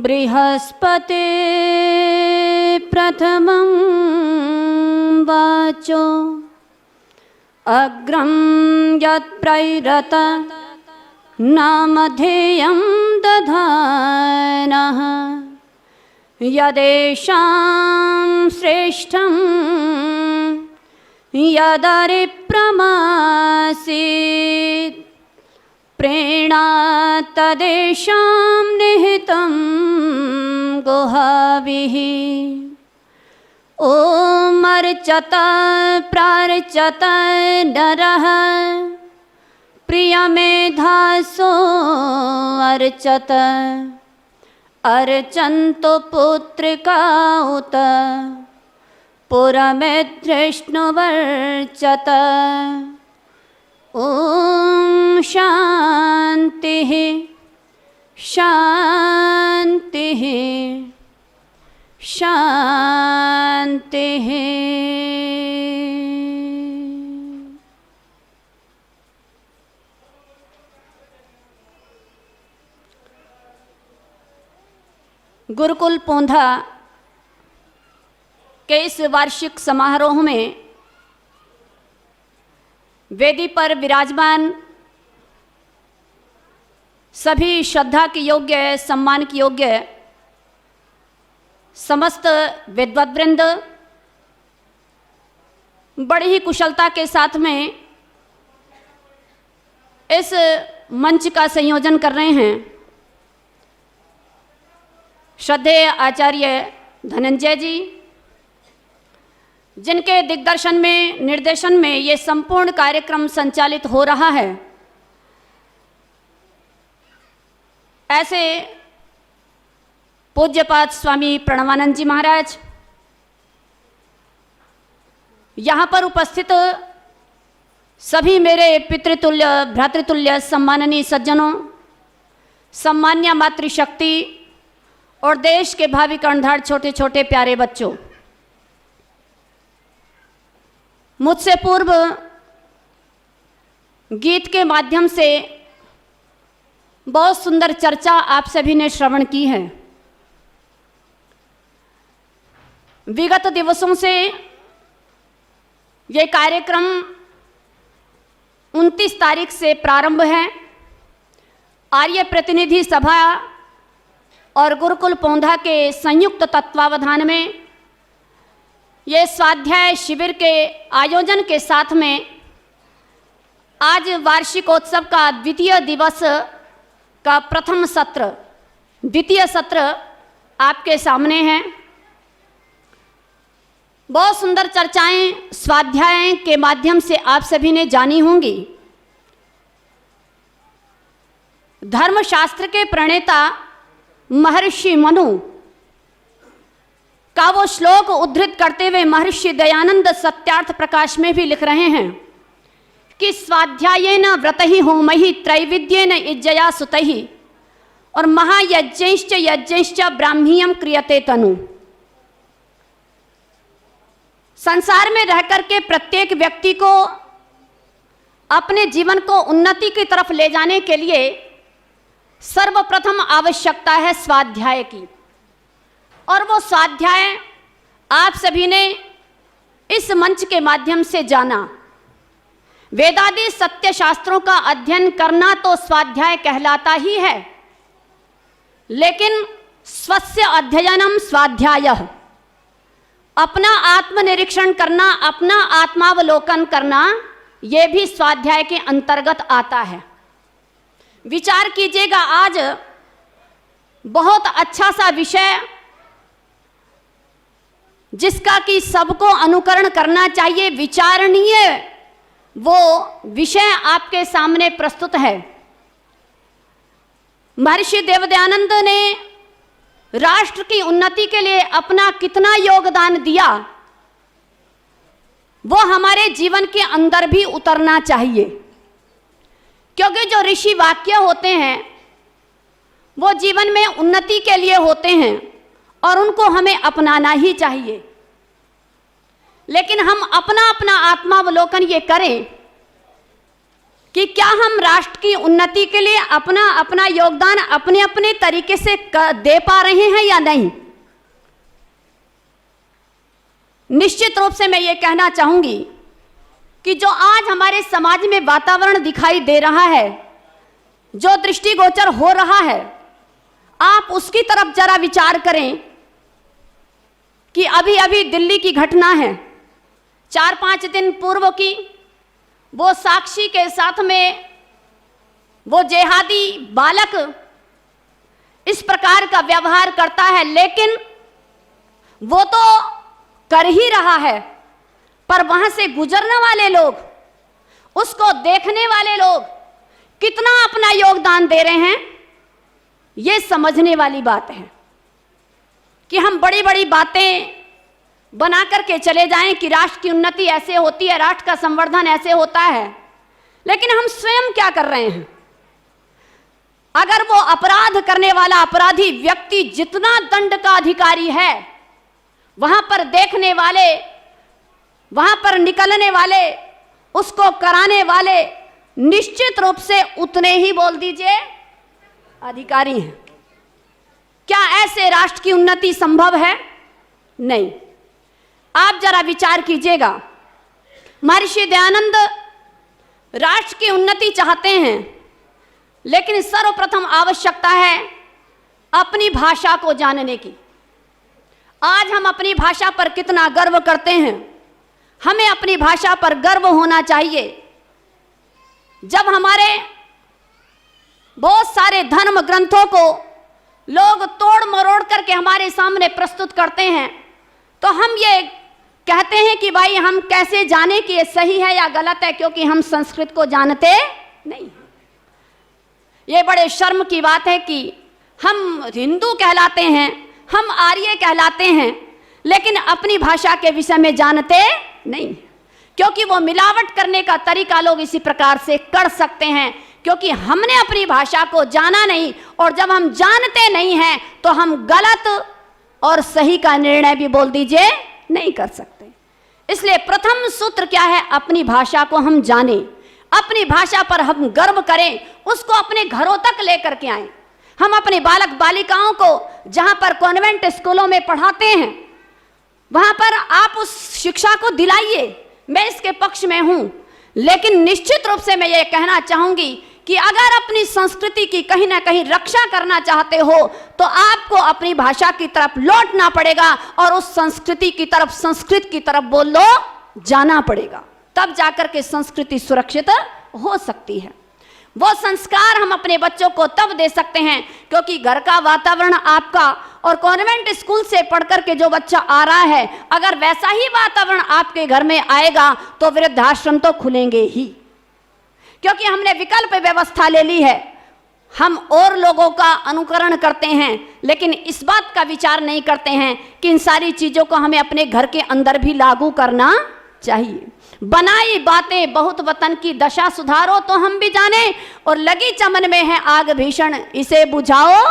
बृहस्पते प्रथमं वाचो अग्रं यत्प्रैरत नामधेयं दधानः यदेषां श्रेष्ठं यदरिप्रमासीत् प्रेणात् तदेषां निहितं गुहाभिः ॐ अर्चत प्रार्चत नरः प्रियमेधासो अर्चत अर्चन्तु पुत्रिका उत पुरमेधृष्णुवर्चत ॐ शान्तिः शान्तिः शान्तिः। गुरुकुल पोंधा के इस वार्षिक समारोह में वेदी पर विराजमान सभी श्रद्धा के योग्य, सम्मान के योग्य समस्त विद्वद्वृंद बड़ी ही कुशलता के साथ में इस मंच का संयोजन कर रहे हैं। श्रद्धेय आचार्य धनंजय जी, जिनके दिग्दर्शन में, निर्देशन में ये संपूर्ण कार्यक्रम संचालित हो रहा है, ऐसे पूज्यपाद स्वामी प्रणवानंद जी महाराज, यहाँ पर उपस्थित सभी मेरे पितृतुल्य भ्रातृतुल्य सम्माननीय सज्जनों, सम्मान्य मातृशक्ति और देश के भावी कर्णधार छोटे छोटे प्यारे बच्चों, मुझसे पूर्व गीत के माध्यम से बहुत सुंदर चर्चा आप सभी ने श्रवण की है। विगत दिवसों से ये कार्यक्रम 29 तारीख से प्रारंभ है। आर्य प्रतिनिधि सभा और गुरुकुल पोंधा के संयुक्त तत्वावधान में ये स्वाध्याय शिविर के आयोजन के साथ में आज वार्षिकोत्सव का द्वितीय दिवस का प्रथम सत्र, द्वितीय सत्र आपके सामने है। बहुत सुंदर चर्चाएं स्वाध्याय के माध्यम से आप सभी ने जानी होंगी। धर्मशास्त्र के प्रणेता महर्षि मनु का वो श्लोक उद्धृत करते हुए महर्षि दयानंद सत्यार्थ प्रकाश में भी लिख रहे हैं कि स्वाध्यायेन व्रतहि होमहि त्रैविद्येन इज्जया सुतहि और महायज्ञश्च यज्ञश्च ब्राह्मीयम क्रियते तनु। संसार में रह करके प्रत्येक व्यक्ति को अपने जीवन को उन्नति की तरफ ले जाने के लिए सर्वप्रथम आवश्यकता है स्वाध्याय की, और वो स्वाध्याय आप सभी ने इस मंच के माध्यम से जाना। वेदादि सत्य शास्त्रों का अध्ययन करना तो स्वाध्याय कहलाता ही है, लेकिन स्वस्य अध्ययनम स्वाध्यायः, अपना आत्मनिरीक्षण करना, अपना आत्मावलोकन करना, ये भी स्वाध्याय के अंतर्गत आता है। विचार कीजिएगा, आज बहुत अच्छा सा विषय जिसका कि सबको अनुकरण करना चाहिए, विचारणीय वो विषय आपके सामने प्रस्तुत है। महर्षि देवदयानंद ने राष्ट्र की उन्नति के लिए अपना कितना योगदान दिया, वो हमारे जीवन के अंदर भी उतरना चाहिए, क्योंकि जो ऋषि वाक्य होते हैं वो जीवन में उन्नति के लिए होते हैं और उनको हमें अपनाना ही चाहिए। लेकिन हम अपना अपना आत्मावलोकन ये करें कि क्या हम राष्ट्र की उन्नति के लिए अपना अपना योगदान अपने अपने तरीके से दे पा रहे हैं या नहीं। निश्चित रूप से मैं ये कहना चाहूंगी कि जो आज हमारे समाज में वातावरण दिखाई दे रहा है, जो दृष्टिगोचर हो रहा है, आप उसकी तरफ जरा विचार करें कि अभी अभी दिल्ली की घटना है, 4-5 दिन पूर्व की, वो साक्षी के साथ में वो जेहादी बालक इस प्रकार का व्यवहार करता है, लेकिन वो तो कर ही रहा है, पर वहां से गुजरने वाले लोग, उसको देखने वाले लोग कितना अपना योगदान दे रहे हैं, ये समझने वाली बात है। कि हम बड़ी बड़ी बातें बना करके चले जाएं कि राष्ट्र की उन्नति ऐसे होती है, राष्ट्र का संवर्धन ऐसे होता है, लेकिन हम स्वयं क्या कर रहे हैं। अगर वो अपराध करने वाला अपराधी व्यक्ति जितना दंड का अधिकारी है, वहां पर देखने वाले, वहां पर निकलने वाले, उसको कराने वाले निश्चित रूप से उतने ही, बोल दीजिए, अधिकारी हैं। क्या ऐसे राष्ट्र की उन्नति संभव है? नहीं। आप जरा विचार कीजिएगा, महर्षि दयानंद राष्ट्र की उन्नति चाहते हैं, लेकिन सर्वप्रथम आवश्यकता है अपनी भाषा को जानने की। आज हम अपनी भाषा पर कितना गर्व करते हैं। हमें अपनी भाषा पर गर्व होना चाहिए। जब हमारे बहुत सारे धर्म ग्रंथों को लोग तोड़ मरोड़ करके हमारे सामने प्रस्तुत करते हैं, तो हम ये कहते हैं कि भाई हम कैसे जाने कि ये सही है या गलत है, क्योंकि हम संस्कृत को जानते नहीं। ये बड़े शर्म की बात है कि हम हिंदू कहलाते हैं, हम आर्य कहलाते हैं, लेकिन अपनी भाषा के विषय में जानते नहीं, क्योंकि वो मिलावट करने का तरीका लोग इसी प्रकार से कर सकते हैं, क्योंकि हमने अपनी भाषा को जाना नहीं, और जब हम जानते नहीं हैं तो हम गलत और सही का निर्णय भी, बोल दीजिए, नहीं कर सकते। इसलिए प्रथम सूत्र क्या है? अपनी भाषा को हम जानें, अपनी भाषा पर हम गर्व करें, उसको अपने घरों तक लेकर के आएं। हम अपने बालक बालिकाओं को जहां पर कॉन्वेंट स्कूलों में पढ़ाते हैं, वहां पर आप उस शिक्षा को दिलाइए, मैं इसके पक्ष में हूं। लेकिन निश्चित रूप से मैं ये कहना चाहूंगी कि अगर अपनी संस्कृति की कहीं ना कहीं रक्षा करना चाहते हो, तो आपको अपनी भाषा की तरफ लौटना पड़ेगा और उस संस्कृति की तरफ, संस्कृत की तरफ बोल लो, जाना पड़ेगा। तब जाकर के संस्कृति सुरक्षित हो सकती है। वो संस्कार हम अपने बच्चों को तब दे सकते हैं क्योंकि घर का वातावरण आपका, और कॉन्वेंट स्कूल से पढ़कर के जो बच्चा आ रहा है, अगर वैसा ही वातावरण आपके घर में आएगा तो वृद्धाश्रम तो खुलेंगे ही, क्योंकि हमने विकल्प व्यवस्था ले ली है। हम और लोगों का अनुकरण करते हैं, लेकिन इस बात का विचार नहीं करते हैं कि इन सारी चीजों को हमें अपने घर के अंदर भी लागू करना चाहिए। बनाई बातें बहुत वतन की दशा सुधारो तो हम भी जाने, और लगी चमन में है आग भीषण, इसे बुझाओ